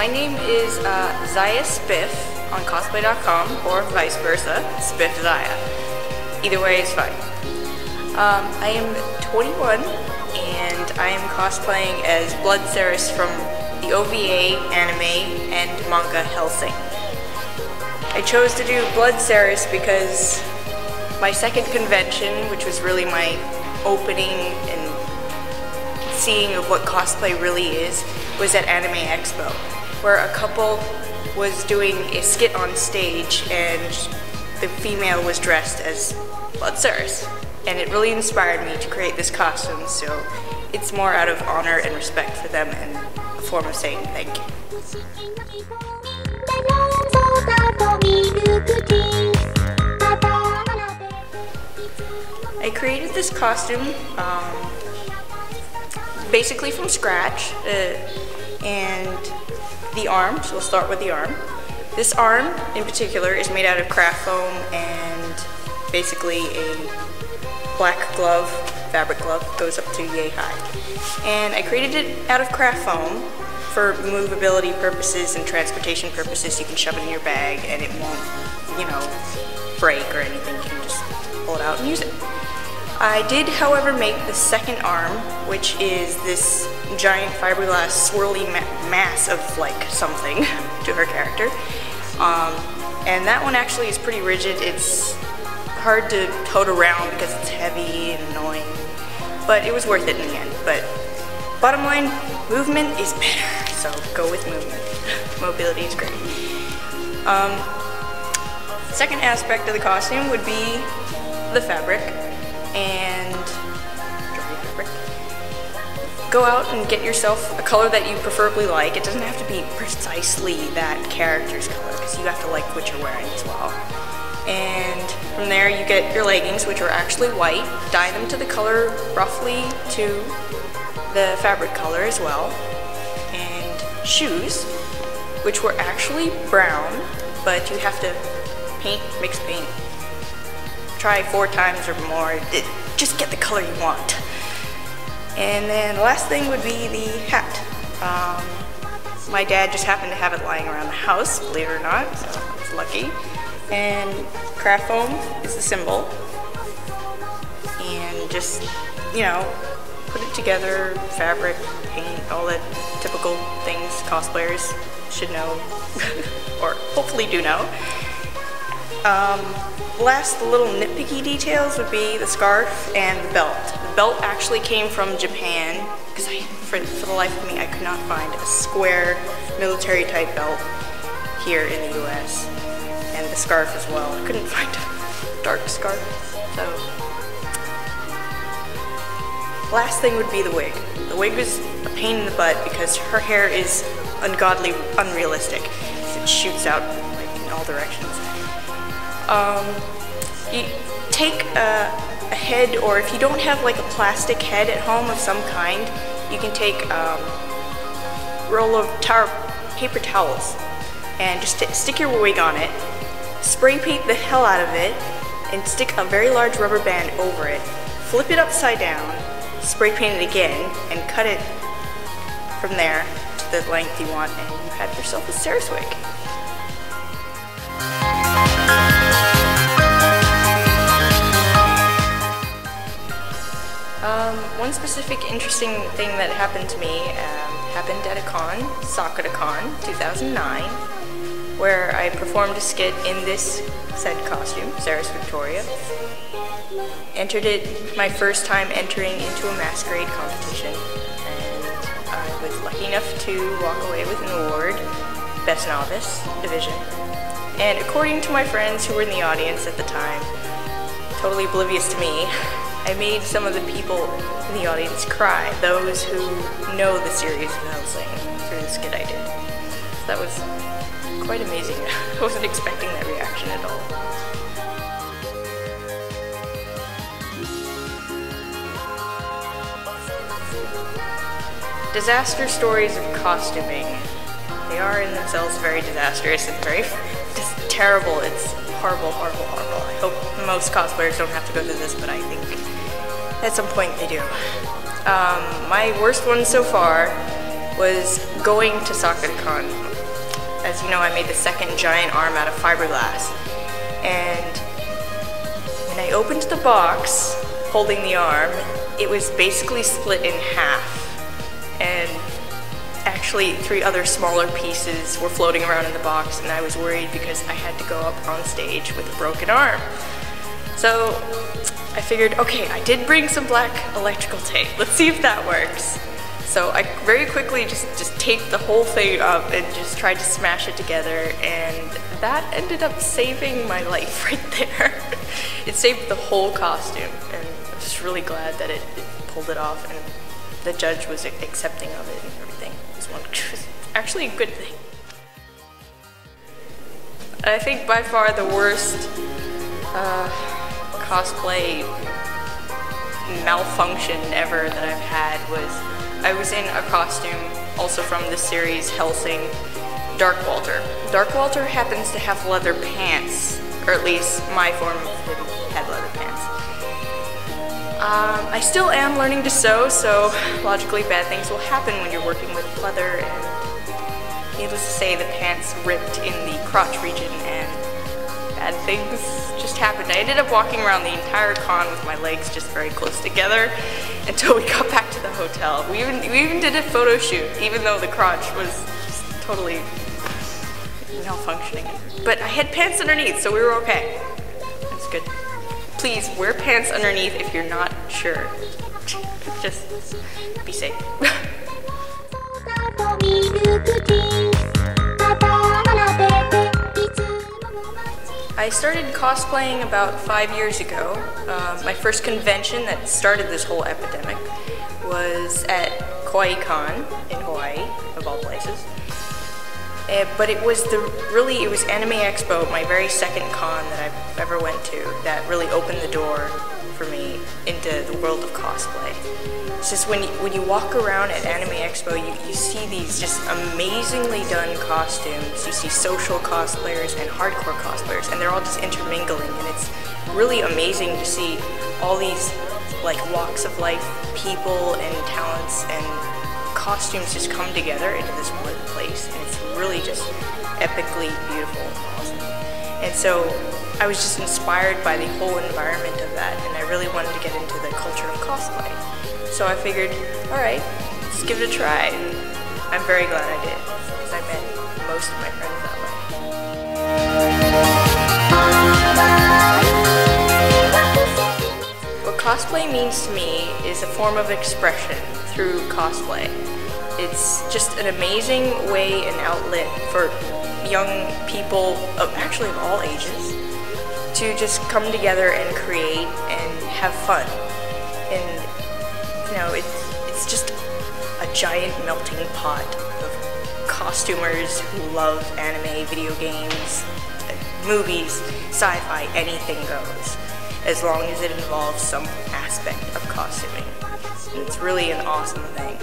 My name is Zaya Spif on cosplay.com, or vice versa, Spif Zaya. Either way is fine. I am 21 and I am cosplaying as Blood Ceres from the OVA, anime, and manga Hellsing. I chose to do Blood Ceres because my second convention, which was really my opening and seeing of what cosplay really is, was at Anime Expo, where a couple was doing a skit on stage and the female was dressed as Blood Ceres. And it really inspired me to create this costume, so it's more out of honor and respect for them and a form of saying thank you. I created this costume basically from scratch, and the arm, so we'll start with the arm. This arm in particular is made out of craft foam and basically a black glove, fabric glove, goes up to yay high. And I created it out of craft foam for movability purposes and transportation purposes. You can shove it in your bag and it won't, you know, break or anything. You can just pull it out and use it. I did, however, make the second arm, which is this giant fiberglass swirly mass of like something to her character. And that one actually is pretty rigid. It's hard to tote around because it's heavy and annoying, but it was worth it in the end. But bottom line, movement is better, so go with movement. Mobility is great. Second aspect of the costume would be the fabric and dry fabric. Go out and get yourself a color that you preferably like. It doesn't have to be precisely that character's color because you have to like what you're wearing as well. And from there you get your leggings, which are actually white, dye them to the color roughly to the fabric color as well, and shoes, which were actually brown, but you have to mix paint, try 4 times or more, just get the color you want. And then the last thing would be the hat. My dad just happened to have it lying around the house, believe it or not, so I was lucky. And craft foam is the symbol, and just, you know, put it together, fabric, paint, all the typical things cosplayers should know, or hopefully do know. Last little nitpicky details would be the scarf and the belt. The belt actually came from Japan, because for the life of me, I could not find a square military type belt here in the US. And the scarf as well. I couldn't find a dark scarf, so. Last thing would be the wig. The wig was a pain in the butt because her hair is ungodly, unrealistic. It shoots out like in all directions. You take a head, or if you don't have like a plastic head at home of some kind, you can take a roll of paper towels and just stick your wig on it, spray paint the hell out of it, and stick a very large rubber band over it, flip it upside down, spray paint it again, and cut it from there to the length you want, and you have yourself a Ceres wig. One specific interesting thing that happened to me happened at a con, SakuraCon 2009, where I performed a skit in this said costume, Ceres Victoria. Entered it my first time entering into a masquerade competition, and I was lucky enough to walk away with an award, Best Novice Division. And according to my friends who were in the audience at the time, totally oblivious to me, I made some of the people in the audience cry, those who know the series of Hellsing, through the skit I did. So that was quite amazing. I wasn't expecting that reaction at all. Disaster stories of costuming. They are in themselves very disastrous and very just terrible. It's horrible, horrible, horrible. I hope most cosplayers don't have to go through this, but I think at some point they do. My worst one so far was going to SakuraCon. as you know, I made the second giant arm out of fiberglass. And when I opened the box, holding the arm, it was basically split in half. And actually 3 other smaller pieces were floating around in the box, and I was worried because I had to go up on stage with a broken arm. So I figured, okay, I did bring some black electrical tape. Let's see if that works. So I very quickly just taped the whole thing up and just tried to smash it together, and that ended up saving my life right there. It saved the whole costume, and I'm just really glad that it pulled it off, and the judge was accepting of it and everything. It was actually a good thing. I think by far the worst cosplay malfunction ever that I've had was I was in a costume also from the series Hellsing, Dark Walter. Dark Walter happens to have leather pants, or at least my form of him had leather pants. I still am learning to sew, so logically bad things will happen when you're working with leather, and needless to say the pants ripped in the crotch region and bad things just happened. I ended up walking around the entire con with my legs just very close together until we got back to the hotel. We even did a photo shoot, even though the crotch was just totally malfunctioning. But I had pants underneath, so we were okay. That's good. Please wear pants underneath if you're not sure. Just be safe. I started cosplaying about 5 years ago. My first convention that started this whole epidemic was at Kauai-Con in Hawaii, of all places. But it was it was Anime Expo, my very second con that I've ever went to, that really opened the door for me into the world of cosplay. It's just when you walk around at Anime Expo, you see these just amazingly done costumes. You see social cosplayers and hardcore cosplayers, and they're all just intermingling, and it's really amazing to see all these like walks of life, people and talents and costumes just come together into this one place, and it's really just epically beautiful and awesome. And so I was just inspired by the whole environment of that, and I really wanted to get into the culture of cosplay. So I figured, alright, let's give it a try, and I'm very glad I did, because I met most of my friends that way. What cosplay means to me is a form of expression through cosplay. It's just an amazing way and outlet for young people, actually of all ages, to just come together and create and have fun. And you know, it's just a giant melting pot of costumers who love anime, video games, movies, sci-fi, anything goes, as long as it involves some aspect of costuming. And it's really an awesome thing.